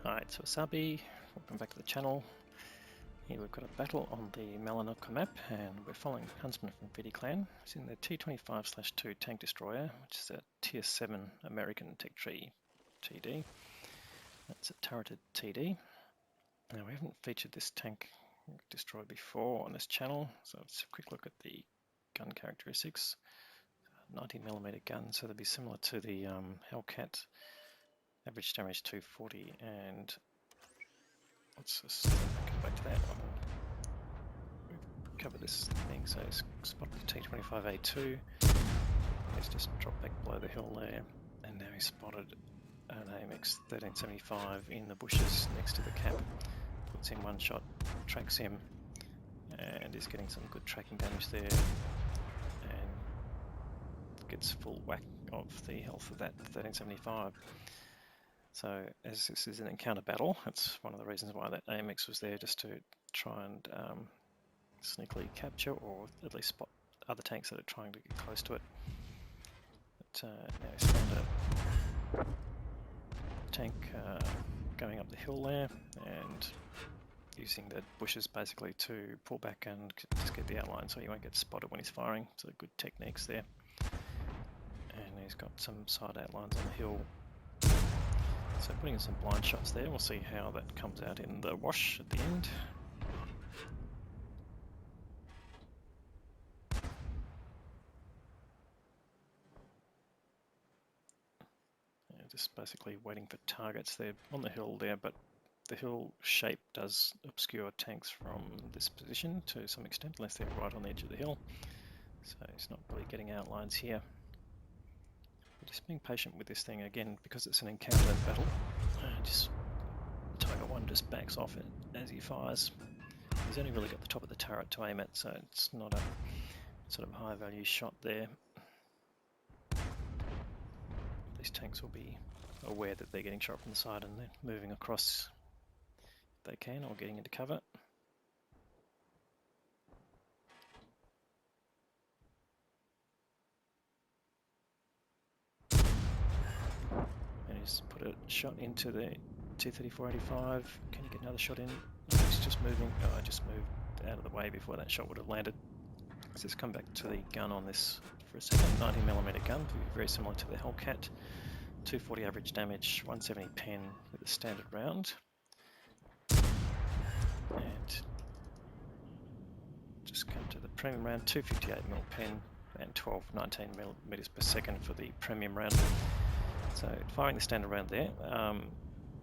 Alright, so Wasabi, welcome back to the channel. Here we've got a battle on the Malinoka map, and we're following Huntsman from VD Clan. It's in the T25/2 tank destroyer, which is a tier 7 American Tech Tree TD. That's a turreted TD. Now we haven't featured this tank destroyer before on this channel, so let's have a quick look at the gun characteristics. 90mm gun, so they'll be similar to the Hellcat. Average damage 240, and let's just come back to that one. We've covered this thing, so it's spotted the T25A2. He's just dropped back below the hill there, and now he's spotted an AMX 1375 in the bushes next to the cap. Puts in one shot, tracks him, and is getting some good tracking damage there, and gets full whack of the health of that 1375. So as this is an encounter battle, that's one of the reasons why that AMX was there, just to try and sneakily capture or at least spot other tanks that are trying to get close to it. But now he's found a tank going up the hill there and using the bushes basically to pull back and just get the outline so he won't get spotted when he's firing. So good techniques there. And he's got some side outlines on the hill. So putting in some blind shots there, we'll see how that comes out in the wash at the end. Yeah, just basically waiting for targets. They're on the hill there, but the hill shape does obscure tanks from this position to some extent, unless they're right on the edge of the hill. So he's not really getting outlines here. Just being patient with this thing again, because it's an encounter battle. Just Tiger 1 just backs off it as he fires. He's only really got the top of the turret to aim at, so it's not a sort of high value shot there. These tanks will be aware that they're getting shot from the side and they're moving across if they can, or getting into cover. Put a shot into the T-34-85. Can you get another shot in? No, he's just moving. Oh, I just moved out of the way before that shot would have landed. So let's come back to the gun on this for a second. 90mm gun, very similar to the Hellcat. 240 average damage, 170 pen with a standard round. And just come to the premium round, 258mm pen and 19mm per second for the premium round. So firing the standard round there,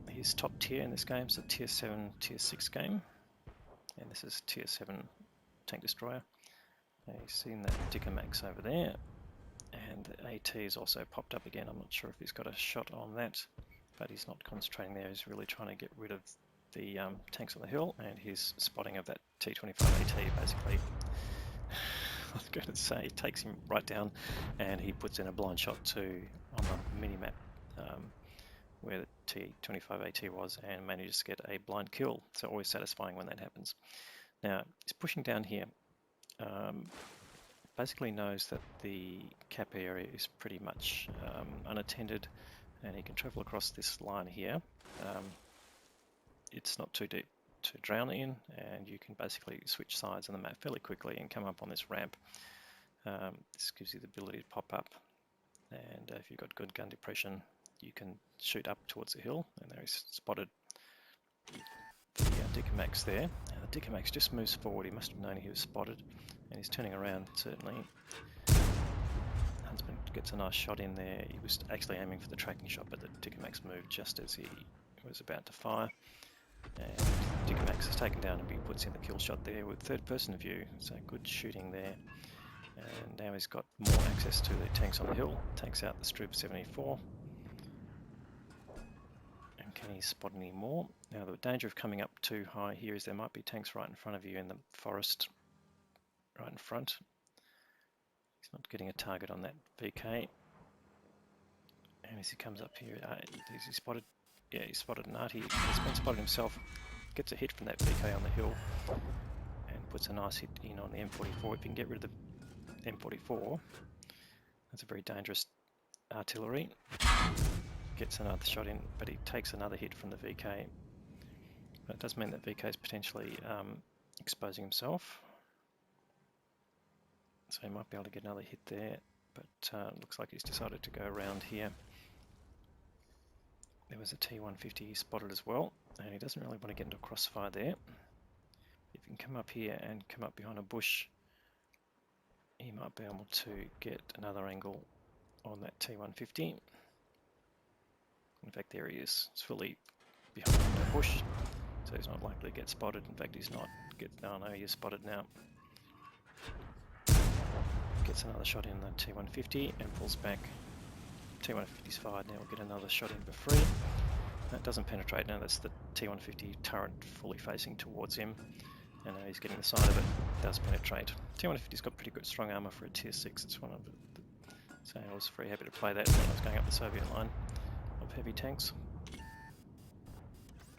he's top tier in this game, so tier 7, tier 6 game, and this is tier 7 tank destroyer. Now you've seen that Dicker Max over there, and the AT is also popped up again. I'm not sure if he's got a shot on that, but he's not concentrating there. He's really trying to get rid of the tanks on the hill, and his spotting of that T25 AT basically, I was going to say, takes him right down, and he puts in a blind shot to on the mini-map where the T25 AT was, and manages to get a blind kill. So always satisfying when that happens. Now he's pushing down here. Basically knows that the cap area is pretty much unattended, and he can travel across this line here. It's not too deep to drown in, and you can basically switch sides on the map fairly quickly and come up on this ramp. This gives you the ability to pop up, and if you've got good gun depression, you can shoot up towards the hill. And there he's spotted the Dicker Max there. Now the Dicker Max just moves forward. He must have known he was spotted, and he's turning around certainly. Huntsman gets a nice shot in there. He was actually aiming for the tracking shot, but the Dicker Max moved just as he was about to fire. And Dicker Max is taken down, and he puts in the kill shot there with third person view, so good shooting there. And now he's got more access to the tanks on the hill, takes out the Stroop 74. And can he spot any more? Now the danger of coming up too high here is there might be tanks right in front of you in the forest, right in front. He's not getting a target on that VK. And as he comes up here, is he spotted? Yeah, he spotted an arty. He's been spotted himself. Gets a hit from that VK on the hill and puts a nice hit in on the M44. If you can get rid of the M44, that's a very dangerous artillery. gets another shot in, but he takes another hit from the VK. But it does mean that VK is potentially exposing himself. So he might be able to get another hit there, but looks like he's decided to go around here. There was a T150 spotted as well, and he doesn't really want to get into a crossfire there. If he can come up here and come up behind a bush, he might be able to get another angle on that T150. In fact, there he is. It's fully behind the bush, so he's not likely to get spotted. In fact, he's not. Oh no, he's spotted now. Gets another shot in the T150 and pulls back. T150's fired, now we'll get another shot in for free. That doesn't penetrate. Now that's the T150 turret fully facing towards him, and now he's getting the side of it. It does penetrate. T150's got pretty good strong armor for a tier 6. It's one of the, so I was very happy to play that when I was going up the Soviet line of heavy tanks.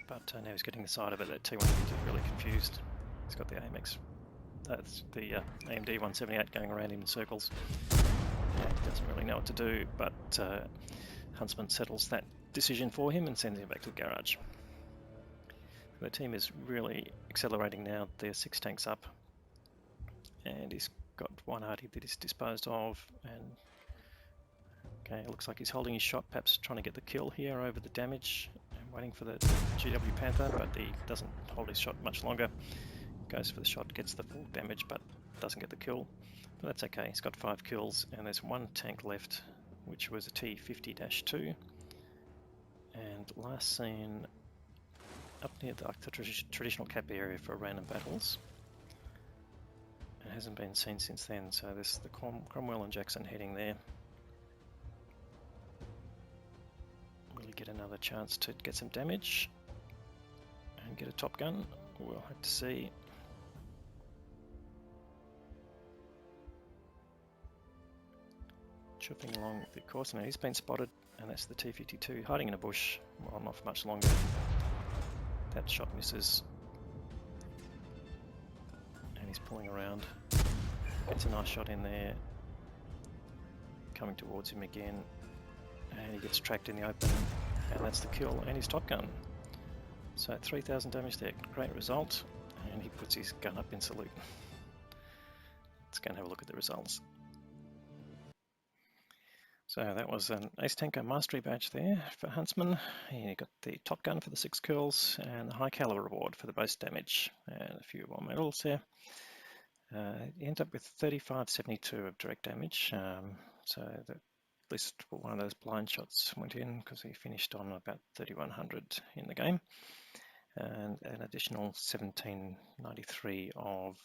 But now he's getting the side of it. That T150 is really confused. He's got the AMX. That's the AMD 178 going around him in circles. Yeah, he doesn't really know what to do, but Huntsman settles that decision for him and sends him back to the garage. The team is really accelerating now. They're 6 tanks up, and he's got one arty that is disposed of. And okay, it looks like he's holding his shot, perhaps trying to get the kill here over the damage, and waiting for the GW Panther, but he doesn't hold his shot much longer. Goes for the shot, gets the full damage, but doesn't get the kill. But that's okay, he's got 5 kills, and there's 1 tank left, which was a T50-2. And last seen up near the traditional cap area for random battles. It hasn't been seen since then, so there's the Cromwell and Jackson heading there. Will he get another chance to get some damage and get a top gun? We'll have to see. Chuffing along the course now. He's been spotted, and that's the T52 hiding in a bush. Well, not for much longer. That shot misses, and he's pulling around. Gets a nice shot in there. Coming towards him again, and he gets tracked in the open, and that's the kill and his top gun. So 3,000 damage there. Great result, and he puts his gun up in salute. Let's go and have a look at the results. So that was an Ace Tanker Mastery badge there for Huntsman. He got the top gun for the 6 kills and the high caliber reward for the most damage, and a few more medals there. He ended up with 3572 of direct damage, so that at least one of those blind shots went in because he finished on about 3100 in the game, and an additional 1793 of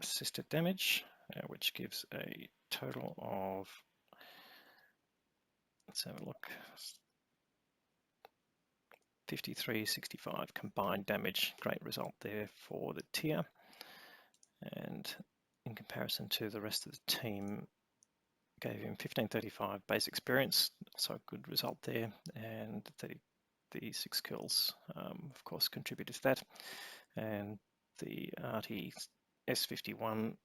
assisted damage, which gives a total of, let's have a look, 5365 combined damage. Great result there for the tier, and in comparison to the rest of the team, gave him 1535 base experience, so a good result there, and the 6 kills of course contributed to that. And the RT S51,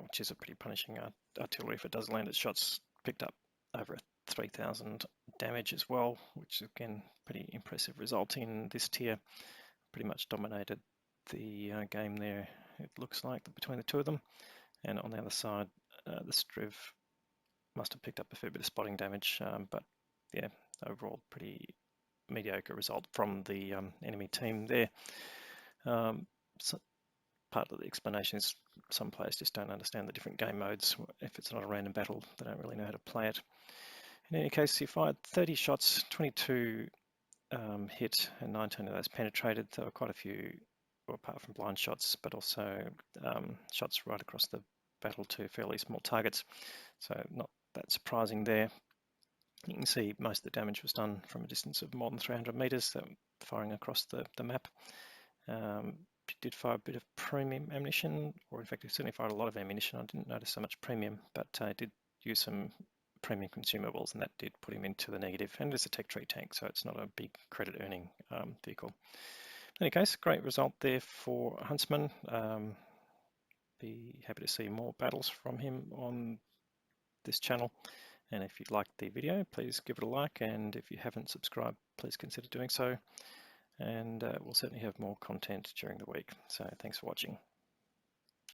which is a pretty punishing artillery if it does land its shots, picked up over 3,000 damage as well, which is again pretty impressive result in this tier. Pretty much dominated the game there, it looks like, between the two of them. And on the other side, the Striv must have picked up a fair bit of spotting damage, but yeah, overall pretty mediocre result from the enemy team there. So part of the explanation is some players just don't understand the different game modes. If it's not a random battle, they don't really know how to play it. In any case, he fired 30 shots, 22 hit, and 19 of those penetrated. There were quite a few, well, apart from blind shots, but also shots right across the battle to fairly small targets. So not that surprising there. You can see most of the damage was done from a distance of more than 300 meters, so firing across the map. He did fire a bit of premium ammunition, or in fact he certainly fired a lot of ammunition. I didn't notice so much premium, but I did use some premium consumables, and that did put him into the negative. And it's a tech tree tank, so it's not a big credit earning vehicle. In any case, great result there for Huntsman. Be happy to see more battles from him on this channel, And if you liked the video, please give it a like, and if you haven't subscribed, please consider doing so. And we'll certainly have more content during the week. So thanks for watching.